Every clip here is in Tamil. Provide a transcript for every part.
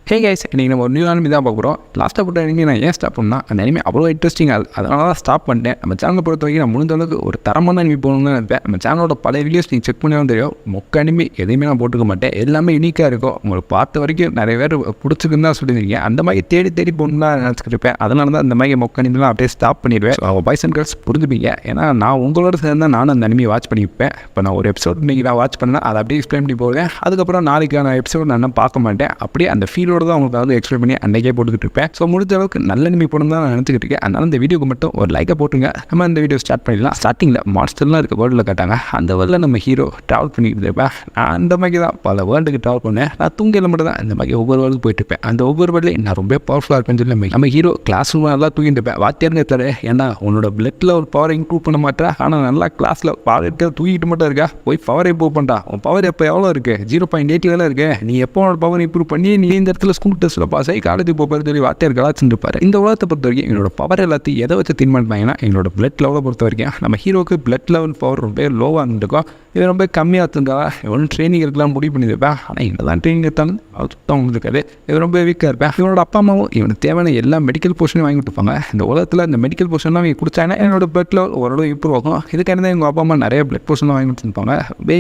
ஹே கைஸ், இன்றைக்கி நம்ம ஒரு நியூ அனிமி தான் பார்க்க போகிறோம். லாஸ்ட்டாக போட்ட அனிமி நான் ஏன் ஸ்டாப் பண்ணால் அந்த அனிமி அவ்வளோ இன்ட்ரெஸ்டிங்காக அதனால தான் ஸ்டாப் பண்ணிட்டேன். நம்ம சேனலை பொறுத்த வரைக்கும் நான் முடிஞ்ச அளவுக்கு ஒரு தரமான அனிமி போகணும்னு நினைப்பேன். நம்ம சேனலோட பழைய வீடியோஸ் நீங்கள் செக் பண்ணாலும் தெரியும். மொக்க அனிமி எதையுமே நான் போட்டுக்க மாட்டேன். எல்லாமே யூனிக்காக இருக்கும். உங்களுக்கு பார்த்த வரைக்கும் நிறைய பேர் பிடிச்சிருக்குன்னு தான் சொல்லியிருக்கீங்க. அந்த மாதிரி தேடி தேடி போகணுன்னு தான் நினச்சிக்கிட்டு இருப்பேன். அதனால தான் அந்த மாதிரி மொக்க அனிமிலாம் அப்படியே ஸ்டாப் பண்ணிடுவேன். அவங்க பாய்ஸ் அண்ட் கேர்ள்ஸ் புரிஞ்சுப்பீங்க. ஏன்னா நான் உங்களோட சேர்ந்து தான் நானும் அந்த அனிமியை வாட்ச் பண்ணிப்பேன். இப்போ நான் ஒரு எபிசோட் இன்றைக்கி நான் வாட்ச் பண்ணேன், அதை அப்படியே எக்ஸ்பிளைன் பண்ணி போவேன். அதுக்கப்புறம் நாளைக்கான எபிசோட் நான் பார்க்க மாட்டேன். அப்படியே அந்த ஃபீலோட தான் உங்களுக்கு வந்து எக்ஸ்பிளைன் பண்ணி அன்றைக்கே போட்டுக்கிட்டு இருப்பேன். ஸோ முடிஞ்ச அளவுக்கு நல்ல அனிமி போடணும் தான் நான் நினச்சிக்கிட்டு இருக்கேன். அதனால இந்த வீடியோக்கு மட்டும் ஒரு லைக்கை போட்டுருங்க. நம்ம இந்த வீடியோ ஸ்டார்ட் பண்ணிடலாம். ஸ்டார்டிங்கில் மான்ஸ்டர்லாம் இருக்க வேர்ல்டில் காட்டாங்க. அந்த வேர்ல்டில் நம்ம ஹீரோ ட்ராவல் பண்ணிக்கிட்டு இருப்பேன். நான் அந்த மாதிரி தான் பல வேர்ல்டுக்கு ட்ராவல் பண்ணேன். நான் தூங்கியில் மட்டும் தான் இந்த மாதிரி ஒவ்வொரு வேர்ல்டுக்கு போயிட்டு இருப்பேன். அந்த ஒவ்வொரு வேர்ல்ட்லையும் நான் ரொம்ப பவர்ஃபுல்லாக இருப்பேன்னு சொல்லி நம்ம ஹீரோ கிளாஸ் ரூம் எல்லாம் தூங்கிட்டு இருப்பேன். வாத்தியாருங்க தர ஏன்னா உன்னோட பிளட்டில் ஒரு பவர் இம்ப்ரூவ் பண்ண மாட்டேன். ஆனால் நல்லா கிளாஸில் பவர் இருக்க தூக்கிட்டு மட்டும் இருக்கா, போய் பவர் இம்ப்ரூவ் பண்ணுறா. உன் பவர் எப்போ எவ்வளோ இருக்குது? 0.8 வேலை இருக்குது. நீ எப்போ உன்னோட பவர் இம்ப்ரூவ் பண்ணி நீ இந்த இடத்துல ஸ்கூல் டெஸ்ட்டில் பாஸ் ஆகி காலேஜ் போகிறது சொல்லி வாத்தியார் கலாச்சிருப்பாரு. இந்த உலகத்தை பொறுத்த வரைக்கும் எங்களோட பவர் எல்லாத்தையும் எதை வச்சு தீர்மானிப்பாங்கன்னா எங்களோட பிளட் லெவலை பொறுத்த வரைக்கும் நம்ம ஹீரோக்கு பிளட் லெவல் பவர் ரொம்ப லோவாக இருந்திருக்கும். இது ரொம்ப கம்மியாக இருந்தா இவனும் ட்ரைனிங் இருக்கலாம் முடிவு பண்ணியிருப்பேன். ஆனால் இங்கே தான் ட்ரைனிங் எடுத்தாலும் அது சுத்தம் இருக்காது. இது ரொம்ப வீக்காக இருப்பேன். இவனோட அப்பா அம்மாவும் இவனுக்கு தேவையான எல்லா மெடிக்கல் போர்ஷனும் வாங்கி கொடுத்துப்பாங்க. இந்த உலகத்தில் இந்த மெடிக்கல் போர்ஷன்லாம் அவங்க குடிச்சாங்கன்னா என்னோட பிளட் லெவல் ஓரளவு இம்ப்ரூவ் ஆகும். இதுக்காக தான் எங்கள் அப்பா அம்மா நிறைய பிளட் போர்ஷன்லாம் வாங்கி கொடுத்துருப்பாங்க.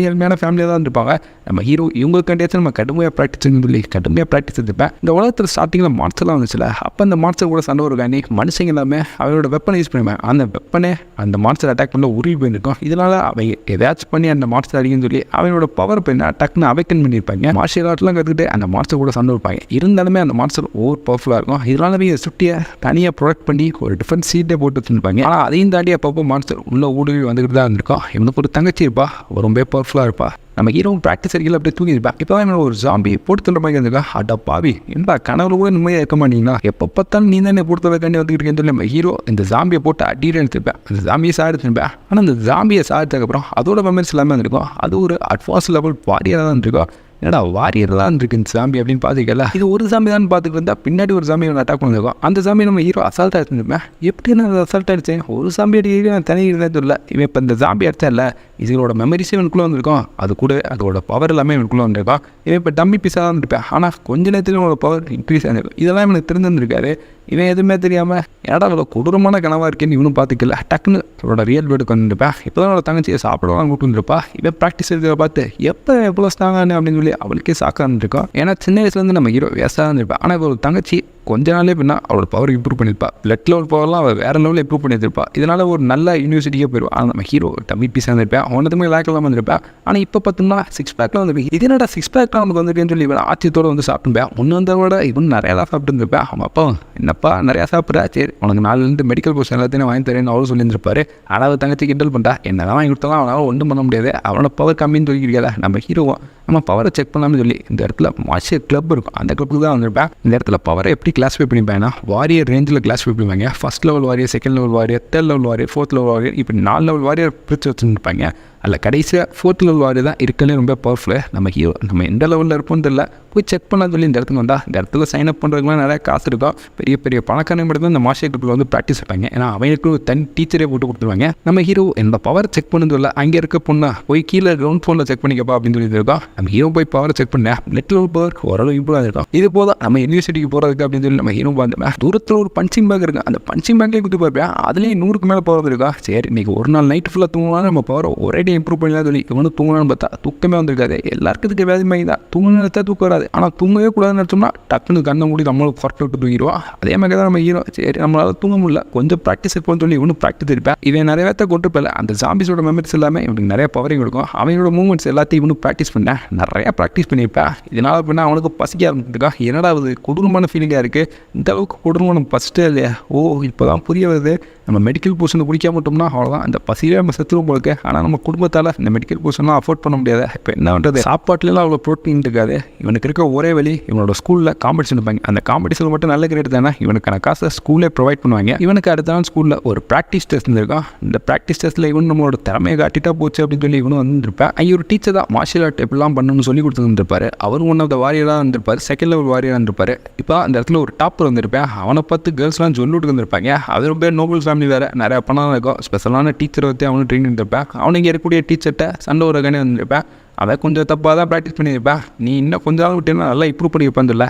ஏழ்மையான ஃபேமிலியாக தான் இருப்பாங்க. நம்ம ஹீரோ இவங்களுக்காண்டியாச்சும் நம்ம கடுமையாக ப்ராக்டிஸ் சொல்லி கடுமையாக ப்ராக்டிஸ் எடுத்துப்பேன். இந்த உலகத்தில் ஸ்டார்டிங்கில் மான்ஸ்டர்லாம் வந்துச்சுல, அப்போ அந்த மான்ஸ்டர் கூட சண்டை வருகாண்டி மனுஷங்க எல்லாமே அவரோட வெப்பனை யூஸ் பண்ணுவேன். அந்த வெப்பனே அந்த மான்ஸ்டர் அட்டாக் பண்ண உருவி போயிருக்கும். இதனால் அவங்க எதாச்சும் பண்ணி அந்த மான்ஸ்டர் அடிக்குன்னு சொல்லி அவனோட பவர் பண்ண டக்குன்னு அவைக்கன் பண்ணியிருப்பாங்க. மார்ஷியல் ஆர்ட்லாம் கற்றுக்கிட்டு அந்த மான்ஸ்டர் கூட சண்டை வைப்பாங்க. இருந்தாலுமே அந்த மான்ஸ்டர் ஓவர் பவர்ஃபுல்லாக இருக்கும். இதனால அவங்க சுட்டியை தனியாக ப்ரொடக்ட் பண்ணி ஒரு டிஃபரெண்ட் சீட்டே போட்டு வச்சுருப்பாங்க. ஆனால் அதையும் தாண்டி அப்பப்போ மான்ஸ்டர் உள்ள ஊடுருவி வந்துக்கிட்டு தான் இருந்திருக்கும். இவனுக்கு ஒரு தங்கச்சி இருப்பா, ரொம்ப பவர்ஃபுல்லாக இருப்பா. நம்ம ஹீரோ ப்ராக்டிஸ் அடிக்கல அப்படியே தூங்கியிருப்பேன். இப்போ தான் ஒரு ஜாம்பி போட்டு தள்ளுற மாதிரி இருந்திருக்கா. அடா பாவி, என்னடா கனவுல கூட நிம்மதியாக இருக்க மாட்டீங்களா? எப்போ பார்த்தாலும் நீ தானே போட்டு தள்ளக்காண்டி வந்துக்கிட்டு இருக்கேன்னு சொல்லி நம்ம ஹீரோ இந்த ஜாம்பியை போட்டு அடியில் எடுத்துருப்பேன். அந்த ஜாம்பியை சாடிச்சிருப்பேன். ஆனால் அந்த ஜாம்பியை சாடிச்சதுக்கப்புறம் அதோட மெமரிஸ் எல்லாமே இருந்திருக்கும். அது ஒரு அட்வான்ஸ் லெவல் வாரியராக தான் இருக்கும். என்னடா வாரியர் தான் இருக்கு இந்த சாம்பி அப்படின்னு பார்த்துக்கல. இது ஒரு சாமி தான் பார்த்துக்கிட்டு இருந்தால் பின்னாடி ஒரு சாமி ஒன்று அட்டாக் பண்ணிருக்கோம். அந்த சாமி நம்ம ஹீரோ அசால்ட்டாக எடுத்துருப்பேன். எப்படி நான் அசால்ட்டாக அடித்தேன்? ஒரு சாம்பி அடிக்க நான் தனி இருந்தே இல்லை. இவன் இப்போ இந்த சாம்பி அடித்தா இல்லை, இதோட மெமரிஸே இவனுக்குள்ளே வந்திருக்கும். அது கூட அதோட பவர் எல்லாமே இவனுக்குள்ளே வந்திருக்கும். இவன் இப்போ டம்மி பீஸாக தான் இருப்பேன். ஆனால் கொஞ்ச நேரத்தில் இவனோட பவர் இன்க்ரீஸ் ஆகிருக்கும். இதெல்லாம் இவனுக்கு தெரிஞ்சிருக்காரு. இவன் எதுவுமே தெரியாமல் ஏடா அவ்வளோ கொடூரமான கனவாக இருக்கேன்னு இவனும் பார்த்துக்கல. டக்குன்னு அவரோட ரியல் வீடுக்கு வந்துருப்பேன். இப்போ தான் அவளோட தங்கச்சியை சாப்பிடலாம் கூப்பிட்டு வந்துருப்பா. இவன் ப்ராக்டிஸ் எடுக்கிறத பார்த்து எப்போ எவ்வளோ ஸ்ட்ராங்கானு அப்படின்னு சொல்லி அவளுக்கே சாக்காக இருந்திருக்கோம். ஏன்னா சின்ன வயசுலேருந்து நம்ம ஹீரோ வேஸ்ட்டாக இருந்திருப்பேன். ஆனால் இப்போ ஒரு தங்கச்சி கொஞ்ச நாளே பின்னா அவளோட பவர் இம்ப்ரூவ் பண்ணியிருப்பா. பிளட் லெவல் பவர்லாம் அவள் வேறு லெவலில் இம்ப்ரூவ் பண்ணியிருப்பா. இதனால் ஒரு நல்ல யூனிவர்சிட்டியே போயிடுவான். ஆனால் நம்ம ஹீரோ டம்மி பீஸாக இருந்திருப்பேன். அவனதுமே லேக்கெல்லாம் வந்திருப்பேன். ஆனால் இப்போ பார்த்தோம்னா 6 பேக்கில் வந்துருப்பேன். இது என்னடா 6 பேக்கில் நமக்கு வந்துருக்கேன்னு சொல்லி இவன் ஆச்சரியத்தோடு வந்து சாப்பிட்டுப்பேன். ஒன்று வந்த விட இவன் நிறையா தான் சாப்பிட்டு இருந்திருப்பேன். அவன் அப்பா என்னப்பா நிறையா சாப்பிட்றா, சரி உனக்கு 4 மெடிக்கல் கோர்ஸ் எல்லாத்தையும் வாங்கி தரேன்னு அவரும் சொல்லியிருந்திருப்பாரு. ஆனால் அவள் தங்கச்சி கிண்டல் பண்ணிட்டா. என்ன தான் வாங்கி கொடுத்தாலும் அவனால் ஒன்றும் பண்ண முடியாது. அவனோட பவர் கம்மின்னு சொல்லியிருக்கல. நம்ம ஹீரோவும் நம்ம பவரை செக் பண்ணலாம்னு சொல்லி இந்த இடத்துல மார்ஷியல் கிளப் இருக்கும். அந்த கிளப்புக்கு தான் வந்திருப்பேன். இந்த இடத்துல பவரை எப்படி கிளாஸிஃபை பண்ணிப்பேன்னா வாரியர் ரேஞ்சில் கிளாஸிஃபை பண்ணுவாங்க. First level warrior, second level warrior, third level warrior, fourth level warrior, இப்படி 4 லெவல் வாரியர் பிரித்து வச்சுருப்பாங்க. அதில் கடைசியாக 4th லெவல் வாரியர் தான் இருக்கலே ரொம்ப பவர்ஃபுல்லு. நம்ம ஹீரோ நம்ம எந்த லெவலில் இருப்போம்னு தெரியல, போய் செக் பண்ணலாம் சொல்லி இந்த இடத்துக்கு வந்தால் இந்த இடத்துல சைன் அப் பண்ணுறதுக்குலாம் நிறையா காசு இருக்கும். பெரிய பெரிய பணக்காரங்க மட்டும் தான் இந்த மார்ஷியல் கிளப்பில் வந்து ப்ராக்டிஸ் வைப்பாங்க. ஏன்னா அவங்களுக்கு ஒரு தனி டீச்சரே போட்டு கொடுத்துருவாங்க. நம்ம ஹீரோ என்னோட பவர் செக் பண்ணது இல்லை, அங்கே இருக்க பொண்ணா போய் கீழே கிரவுண்ட் ஃபோனில் செக் பண்ணிக்கப்பா அப்படின்னு சொல்லி இருக்கோம். நம்ம ஹீரோ போய் பவரை செக் பண்ணேன். பிளட் லெவல் பவர் ஓரளவு இம்ப்ரூவ் ஆகிருக்கும். இது போதும் நம்ம யூனிவர்சிட்டிக்கு போகிறதுக்கு அப்படின்னு சொல்லி நம்ம ஹீரோ பார்த்தேன். தூரத்தில் ஒரு பஞ்சிங் பேக் இருக்குது. அந்த பஞ்சிங் பேக்லேயே குத்தி பார்ப்பேன். அதுலேயும் 100க்கு மேலே பவர் இருக்கா. சரி இன்றைக்கி ஒரு நாள் நைட்டு ஃபுல்லாக தூங்கினாலும் நம்ம பவர் ஒரே டே இம்ப்ரூவ் பண்ணலாம் சொல்லி இவனு தூங்கலான்னு பார்த்தா தூக்கமே வந்திருக்காது. எல்லாருக்கும் இதுக்கு வேதி மாதிரி தான். தூங்கினா தூக்கம் வராது. ஆனால் தூங்கவே கூடாதுன்னு நினச்சோம்னா டக்குன்னு கண்ணை மூடி நம்மளுக்கு ஃபர்ஸ்ட் விட்டு தூங்கிடுவோம். அதே மாதிரி தான் நம்ம ஹீரோ. சரி நம்மளால் தூங்க முடியல, கொஞ்சம் ப்ராக்டிஸ் இருப்போம்னு சொல்லி இவனு ப்ராக்டிஸ் இருப்பேன். இவன் நிறைய பேர்த்த கொண்டு போயில அந்த ஜாம்பிஸோட மெமரிஸ் எல்லாமே இவனுக்கு நிறைய பவரையும் கொடுக்கும். அவனோட மூவ்மெண்ட்ஸ் எல்லாத்தையும் இவனு ப்ராக்டிஸ் பண்ணேன். நிறையா ப்ராக்டிஸ் பண்ணியிருப்பேன். இதனால் அப்படின்னா அவனுக்கு பசிக்க ஆரம்பிச்சிருக்கா. என்னடா அது கொடூரமான ஃபீலிங்காக இருக்குது. இந்த அளவுக்கு கொடூரமான ஃபஸ்ட்டே இல்லையா? ஓ இப்போ தான் புரிய வருது. நம்ம மெடிக்கல் போர்ஷனை குடிக்காம விட்டோம்னா அவ்வளோதான், அந்த பசியே நம்ம செத்துரும் போலுக்கு. ஆனால் நம்ம குடும்பத்தால் இந்த மெடிக்கல் போர்ஷன்லாம் அஃபோர்ட் பண்ண முடியாது. இப்போ என்ன பண்ணுறது? சாப்பாட்டுலாம் அவ்வளோ ப்ரோட்டீன் இருக்காது. இவனுக்கு இருக்க ஒரே வழி இவனோட ஸ்கூலில் காம்படிஷன் வைப்பாங்க. அந்த காம்படிஷனில் மட்டும் நல்ல கிரேட் தானே இவனுக்கான காசை ஸ்கூலே ப்ரொவைட் பண்ணுவாங்க. இவனுக்கு அடுத்த நாள் ஸ்கூலில் ஒரு ப்ராக்டிஸ் டெஸ்ட் இருந்திருக்கும். இந்த ப்ராக்டிஸ் டெஸ்ட்டில் இவன் நம்மளோட திறமையை காட்டிட்டா போச்சு அப்படின்னு சொல்லி இவனும் வந்துருப்பேன். ஒரு டீச்சர் தான் மார்ஷியல் ஆர்ட் எப்படிலாம் பண்ணணும்னு சொல்லி கொடுத்துருந்துருப்பாரு. அவரும் ஒன் ஆஃப் த வாரியராக இருந்திருப்பார். செகண்ட் லெவல் வாரியராக இருந்திருப்பாரு. இப்போ அந்த இடத்துல ஒரு டாப்பர் வந்திருப்பேன். அவனை பார்த்து கேர்ள்ஸ்லாம் சொல்லிட்டு வந்திருப்பாங்க. அது ரொம்ப நோபல் ஃபேமிலி வேறு, நிறையா பணம் இருக்கும். ஸ்பெஷலான டீச்சரை வச்சு அவனும் ட்ரெயின் இருந்திருப்பேன். அவனுக்கு இருக்கக்கூடிய டீச்சர்கிட்ட சண்டை ஒரு கணே வந்திருப்பேன். அவன் கொஞ்சம் தப்பாக தான் ப்ராக்டிஸ் பண்ணியிருப்பேன், நீ இன்னும் கொஞ்ச நாள் விட்டேன்னா நல்லா இம்ப்ரூவ் பண்ணி வைப்பான்னு சொல்ல.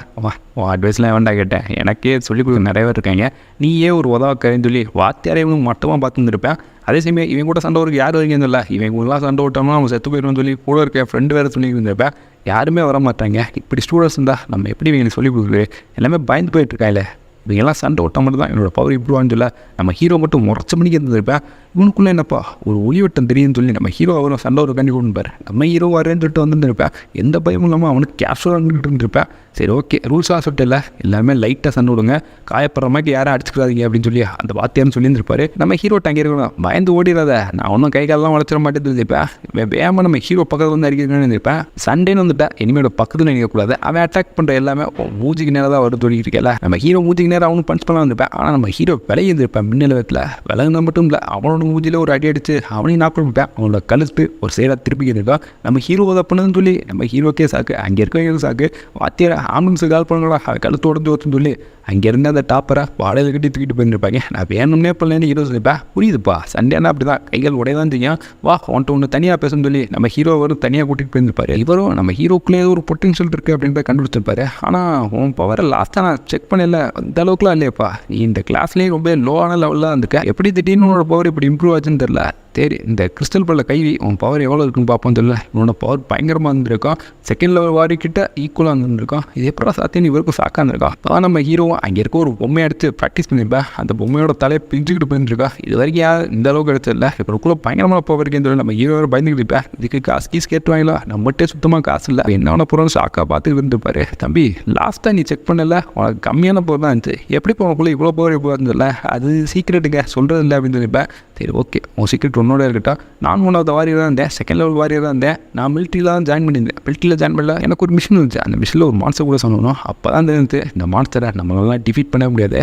உன் அட்வைஸ்லாம் வேண்டாம் கேட்டேன், எனக்கே சொல்லிக் கொடுக்க நிறைய பேர் இருக்காங்க, நீயே ஒரு உதவாக்கறேன்னு சொல்லி வாத்தியாரே இவங்க மட்டமாக பார்த்துருப்பேன். அதே சமயம் இவங்க கூட சண்டை வரைக்கும் யார் வரைக்கும் இல்லை, இவங்களாம் சண்டை விட்டோம்னா அவங்க செத்து போயிடுவோம்னு சொல்லி கூட இருக்க ஃப்ரெண்டு வேறு சொல்லி இருந்திருப்பேன். யாருமே வர மாட்டாங்க. இப்படி ஸ்டூடெண்ட்ஸ் இருந்தால் நம்ம எப்படி இவங்களுக்கு சொல்லிக் கொடுக்குறது, எல்லாமே பயந்து போயிட்டுருக்காங்களே. இவங்கெல்லாம் சண்டை ஓட்ட மட்டும் தான் என்னோடய பவர் இம்ப்ரூவ் சொல்ல நம்ம ஹீரோ மட்டும் முறைச்ச மணிக்கு இருந்திருப்பேன். இவனுக்குள்ளே என்னப்பா ஒரு ஒளிவட்டம் தெரியும்னு சொல்லி நம்ம ஹீரோ அவரும் சண்டை ஒரு கண்டி கொடுப்பார். நம்ம ஹீரோ வரேன்னு சொல்லிட்டு வந்துருப்பேன், எந்த பயமும் இல்லாமல் அவனுக்கு கேஷுவலாக இருந்துகிட்டு இருந்திருப்பேன். சரி ஓகே, ரூல்ஸாக சொல்லிட்டு இல்லை, எல்லாமே லைட்டாக சண்டை விடுங்க, காயப்படுற மாதிரி யாரும் அடிச்சுக்கிறாதீங்க அப்படின்னு சொல்லி அந்த வாத்தியார்னு சொல்லியிருந்திருப்பாரு. நம்ம ஹீரோ அங்கே இருக்கணும், பயந்து ஓடிடாத, நான் ஒன்றும் கை காலெலாம் வளர்ச்சிட மாட்டேன்னு இருந்திருப்பேன். வேகமாக நம்ம ஹீரோ பக்கத்தில் வந்து அடிக்கிறேன்னு இருந்திருப்பேன். சண்டேன்னு வந்துட்டேன், இனிமேல் பக்கத்தில் நினைக்கக்கூடாது, அவன் அட்டாக் பண்ணுற எல்லாமே மூஞ்சிக்கு நேரம் தான் வருது சொல்லிட்டு இருக்கல. நம்ம ஹீரோ மூஞ்சிக்கு நேரம் அவனும் பஞ்ச் பண்ணலாம் வந்திருப்பேன். ஆனால் நம்ம ஹீரோ விலகி இருந்திருப்பேன். மின்னலத்தில் விலகுனா மட்டும் இல்லை, அவனோட மூஞ்சியில் ஒரு அடி அடிச்சு அவனையும் நாக் பண்ணிப்பேன். அவனோட கழுத்து ஒரு சைடாக திருப்பிக்கிட்டு நம்ம ஹீரோ பண்ணணும்னு சொல்லி நம்ம ஹீரோக்கே சாக்கு, அங்கே இருக்க சாக்கு, வாத்தியார் ஆம்புலன்ஸு கால் பண்ணுங்களா, கழுத்து உடஞ்சி ஓட்டுன்னு சொல்லி அங்கேருந்து அந்த டாப்பரை வாடகை கட்டி தூக்கிட்டு போயிருப்பாங்க. நான் வேணும்னே பண்ணலன்னு ஹீரோ சொல்லிப்பேன். புரியுதுப்பா, சண்டேனா அப்படி தான், கைகள் உடையதான் செய்யும், வா ஒன்ட்டு ஒன்று தனியாக பேசணும்னு சொல்லி நம்ம ஹீரோ வரும் தனியாக கூட்டிகிட்டு போயிருப்பாரு. இவரும் நம்ம ஹீரோக்குள்ளே ஒரு பொட்டன்ஷியல் இருக்குது அப்படின்றத கண்டுபிடிச்சிருப்பாரு. ஆனால் உன் பவரை லாஸ்ட்டாக நான் செக் பண்ணல, இந்த அளவுக்குலாம் இல்லையப்பா, நீ இந்த கிளாஸ்லேயே ரொம்ப லோவான லெவலில் இருந்துக்க, எப்படி திடீர்னு உன்னோட பவர் இப்படி இம்ப்ரூவ் ஆச்சுன்னு தெரில. சரி, இந்த கிறிஸ்டல் பல்ல கைவி உன் பவர் எவ்வளோ இருக்குன்னு பார்ப்போம் தெரியல. உன்னோட பவர் பயங்கரமாக இருந்திருக்கும், செகண்ட் லெவல் வாரிக்கிட்ட ஈக்குவலாக இருந்திருக்கும். இது எப்போ சாத்தியம் இவருக்கும் சாக்காக இருந்திருக்கா. அப்போ நம்ம ஹீரோவும் அங்கே இருக்க ஒரு பொம்மையை எடுத்து ப்ராக்டிஸ் பண்ணியிருப்பேன். அந்த பொம்மையோட தலையை பிரிஞ்சுக்கிட்டு போயிருந்துருக்கா. இது வரைக்கும் யார் இந்த அளவுக்கு எடுத்ததில்ல. இப்போ பயங்கரமாக பவர் இருக்கேன்னு சொல்லி நம்ம ஹீரோவை பயந்துக்கிட்டு இருப்பேன். இதுக்கு காசு கீஸ் கேட்டுவாங்களா, நம்மகிட்டே சுத்தமாக காசு இல்லை, என்ன போகிறோன்னு ஷாக்காக பார்த்துக்கிட்டு இருந்துருப்பாரு. தம்பி லாஸ்ட்டாக நீ செக் பண்ணல, உனக்கு கம்மியான பவர் தான் இருந்துச்சு, எப்படி போனக்குள்ளே இவ்வளோ பவர் எப்போ இருந்ததில்ல, அது சீக்கிரட்டுங்க சொல்கிறது இல்லை அப்படின்னு சொல்லியிருப்பேன். சரி ஓகே, உன் சீக்கிரட் ஒன்னோட இருக்கட்டும். நான் 1வது வாரியர் தான் இருந்தேன், செகண்ட் லெவல் வாரியர் தான் இருந்தேன். நான் மிலிட்ரியில் தான் ஜாயின் பண்ணியிருந்தேன். மிலிட்ரியில் ஜாயின் பண்ணல, எனக்கு ஒரு மிஷின் இருந்துச்சு. அந்த மிஷினில் ஒரு மான்ஸ்டர் கூட சொல்லணும். அப்போ தான் தெரிஞ்சு இந்த மான்ஸ்டரை நம்மளால டிஃபீட் பண்ண முடியாது.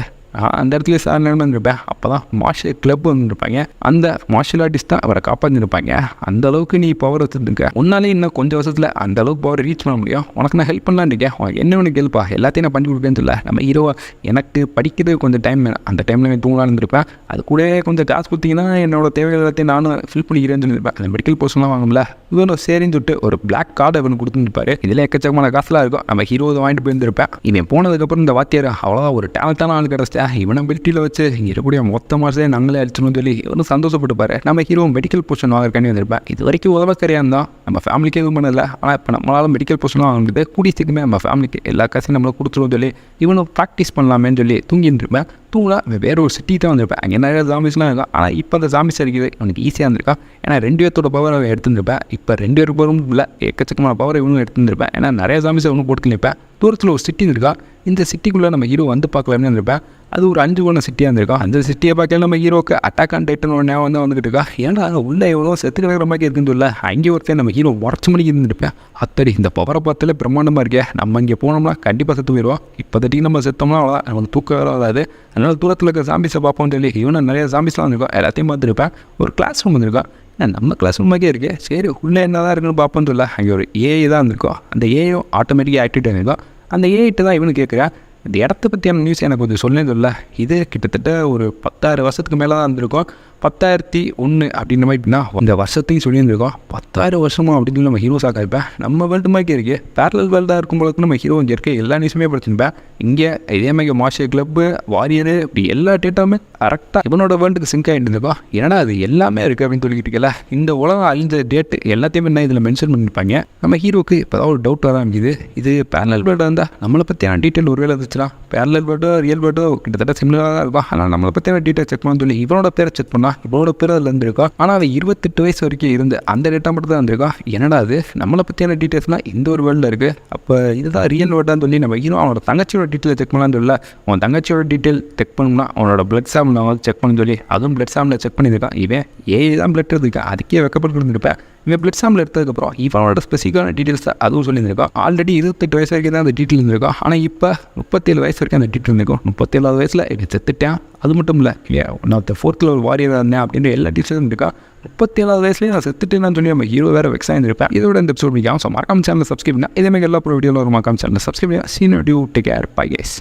அந்த இடத்துல சார் இருப்பேன். அப்போ தான் மார்ஷியல் கிளப் வந்துருப்பாங்க, அந்த மார்ஷியல் ஆர்டிஸ்ட் தான் அவரை காப்பாற்றிருப்பாங்க. அந்த அளவுக்கு நீ பவர் வச்சுருக்க, உன்னாலே இன்னும் கொஞ்சம் வருஷத்தில் அந்த அளவுக்கு பவர் ரீச் பண்ண முடியும். உனக்கு நான் ஹெல்ப் பண்ணலான்னு இருக்கேன், உனக்கு என்ன ஒன்று கேள்ப்பா, எல்லாத்தையும் நான் பண்ணி கொடுப்பேன்னு சொல்ல. நம்ம ஹீரோவை எனக்கு படிக்கிறது கொஞ்சம் டைம் வேணும், அந்த டைமில் நான் தூங்கலான்னு இருந்திருப்பேன். அது கூட கொஞ்சம் காசு கொடுத்தீங்கன்னா என்னோட தேவைகள் எல்லாத்தையும் நானும் ஃபில் பண்ணிக்கிறேன்னு சொல்லியிருப்பேன். அந்த மெடிக்கல் போர்ஷன்லாம் வாங்கும்ல, இவனும் சரின்னு சொல்லிட்டு ஒரு பிளாக் கார்டு அவனு கொடுத்துருப்பாரு. இதில் எக்கச்சக்கமான காசுலாம் இருக்கும். நம்ம ஹீரோ வாங்கிட்டு போயிருந்திருப்பேன். இவன் போனதுக்கப்புறம் இந்த வாத்தியார் அவ்வளோதான் ஒரு டேலண்டான ஆள் கிடச்சிட்டேன், இவனை மிலிட்ரியில் வச்சு இங்கே இருக்கக்கூடிய மொத்த மாதம் நாங்களே அடிச்சிடணும்னு சொல்லி இவனும் சந்தோஷப்பட்டுப்பாரு. நம்ம ஹீரோ மெடிக்கல் போர்ஷன் வாங்குறக்காண்டி வந்திருப்பேன். இது வரைக்கும் உதவக்கரையாக இருந்தால் நம்ம ஃபேமிலிக்கு எதுவும் பண்ணல, ஆனால் இப்போ நம்மளால் மெடிக்கல் போர்ஷன் வாங்க முடியுது. கூடிய சீக்கிரமே நம்ம ஃபேமிலிக்கு எல்லா காசையும் நம்மளை கொடுத்துருவோம் சொல்லி இவனும் ப்ராக்டிஸ் பண்ணலாமேன்னு சொல்லி தூங்கிட்டுருப்பேன். தூங்கலாம் வேறு ஒரு சிட்டி தான் வந்திருப்பேன். அங்கே நிறைய ஜாம்பிஸ்லாம் இருக்கும். ஆனால் இப்போ அந்த ஜாம்பிஸ் அடிக்கிறது அவனுக்கு ஈஸியாக இருந்திருக்கா. ஏன்னா 2 பேர்த்தோட பவர் அவன் எடுத்துருப்பேன். இப்போ 2 பேருக்கு பவரும் இல்லை, எக்கச்சக்கமான பவர் இவனும் எடுத்துருப்பேன். ஏன்னா நிறைய ஜாம்பிஸை ஒன்றும் போட்டு நிற்பேன். தூரத்தில் ஒரு சிட்டி இருக்கா, இந்த சிட்டிக்குள்ளே நம்ம ஹீரோ வந்து பார்க்கலாம்னு இருந்திருப்பேன். அது ஒரு 5 கோண சிட்டியாக இருந்திருக்கோம். அந்த சிட்டியை பார்க்கல நம்ம ஹீரோக்கு அட்டாக் ஆன் டைட்டன் ஒரு ஞாபகம் தான் வந்துகிட்டு இருக்கா. ஏன்னா அங்கே உள்ளே எவ்வளோ செத்து கிடக்கிற மாதிரி இருக்குன்னு சொல்ல அங்கே ஒருத்தர் நம்ம ஹீரோ உடச்சு மணிக்கு இருந்துருப்பேன். அத்தடி இந்த பவரை பார்த்தாலே பிரம்மாண்டமாக இருக்கே, நம்ம இங்கே போனோம்னா கண்டிப்பாக செத்து போயிடுவோம். இப்போதைக்கு நம்ம செத்தோம்னா அவ்வளோதான், நமக்கு தூக்கம் வராது. அதனால் தூரத்தில் இருக்க ஜாம்பிஸை பார்ப்போம்னு சொல்லி இவனை நிறைய ஜாம்பிஸ்லாம் வந்துருக்கோம். எல்லாத்தையும் பார்த்துருப்பேன். ஒரு கிளாஸ் ரூம் வந்துருக்கோம். நம்ம கிளாஸ் ரூமாக்கே இருக்கு. சரி உள்ளே என்ன தான் இருக்குன்னு பார்ப்போம்னு சொல்ல அங்கே ஒரு ஏஐ தான் இருந்திருக்கோம். அந்த ஏஐயும் ஆட்டோமேட்டிக்காக ஆக்டிவேட் ஆகிருக்கோம். அந்த ஏஐட்டு தான் இவனு கேட்குறேன், இந்த இடத்த பற்றியான நியூஸ் எனக்கு கொஞ்சம் சொல்லே சொல்ல. இது கிட்டத்தட்ட ஒரு 10,000 வருஷத்துக்கு மேலே தான் இருந்திருக்கோம். 10,001 அப்படின்ற மாதிரி இப்படின்னா இந்த வருஷத்தையும் சொல்லியிருந்திருக்கோம். 10,000 வருஷமா அப்படின்னு சொல்லி நம்ம ஹீரோ சாக்காயிருப்பேன். நம்ம வேர்ல்டு மாதிரி இருக்குது, பேரலல் வேர்ல்டாக இருக்கும் போது நம்ம ஹீரோ இங்கே இருக்க எல்லா நியூஸுமே படிச்சிருப்பேன். இங்கே இதே மாதிரி மார்ஷியல் கிளப்பு, வாரியரு, இப்படி எல்லா டேட்டாவுமே கரெக்டாக இவனோட வேர்ல்டுக்கு சிங்க் ஆகிட்டு இருந்திருக்கோம். ஏன்னா அது எல்லாமே இருக்குது அப்படின்னு சொல்லிக்கிட்டு இருக்கல. இந்த உலகம் அழிஞ்ச டேட்டு எல்லாத்தையுமே என்ன இதில் மென்ஷன் பண்ணியிருப்பாங்க. நம்ம ஹீரோக்கு இப்போ தான் ஒரு டவுட் வர ஆரம்பிக்குது, இது பேரலல் வேர்ல்டாக இருந்தால் நம்மளை பற்றியான டீட்டெயில் ஒரு வேலை இருந்துச்சுன்னா பேரலல் வேர்டோ ரியல் வேர்டோ கிட்டத்தட்ட சிமிலராக தான் இருக்கும். ஆனால் நம்மளை பற்றியான டீட்டெயில் செக் பண்ண சொல்லி இவனோட பேரை செக் பண்ணால் இவனோட பேர் அதில் இருந்திருக்கோம். ஆனால் அவன் 28 வயசு வரைக்கும் இருந்து அந்த டேட்டா மட்டும் தான் இருந்திருக்கோம். என்னடா அது நம்மளை பற்றியான டீட்டெயில்ஸ்னால் இந்த ஒரு வேர்ல்டில் இருக்குது, அப்போ இதுதான் ரியல் வேர்டான்னு சொல்லி நம்ம ஹீரோ அவனோட தங்கச்சியோட டீட்டெயில் செக் பண்ணலான்னு சொல்ல. அவன் தங்கச்சியோட டீட்டெயில் செக் பண்ணணும்னா அவனோட பிளட் சாம்பிள் அவன் செக் பண்ணு சொல்லி அதுவும் பிளட் சாம்பிளை செக் பண்ணியிருக்கான். இவன் ஏஐ தான் பிளட் எடுத்துருக்கான், அதுக்கே வெக்கப்பட்டு இருந்திருப்பேன். இவன் பிளட் சாம்பிள் எடுத்ததுக்கப்புறம் இவனோட ஸ்பெசிஃபிக்கான டீட்டெயில்ஸ் அதுவும் சொல்லியிருந்திருக்கான். ஆல்ரெடி 28 வயசு வரைக்கும் தான் அந்த டீட்டெயில் இருந்திருக்கும். ஆனால் இப்போ 37 வயசு வரைக்கும் அந்த டீட்டெயில் இருந்திருக்கும். 37வது வயசில் இவன் செத்துட்டேன். அது மட்டும் இல்லை, இல்லையா நான் 4th லெவல் வாரியராக இருந்தேன் அப்படின்ற எல்லா டீட்டெயில்ஸும் இருக்கா. 37வது வயசுலேயே நான் செத்துட்டேன்னு சொல்லி நம்ம ஹீரோ வேறு வெக்ஸாக இருந்திருப்பேன். இதோட இந்த எபிசோட் முடியும். ஸோ மறக்காம சேனல் சப்ஸ்கிரைப் பண்ணால் இதே மாதிரி எல்லா ப்ரோ வீடியோவில் ஒரு மறக்காம சேனல் சப்ஸ்கிரைப் பண்ணி சீன் டியூ டேக் கேர் பை கைஸ்.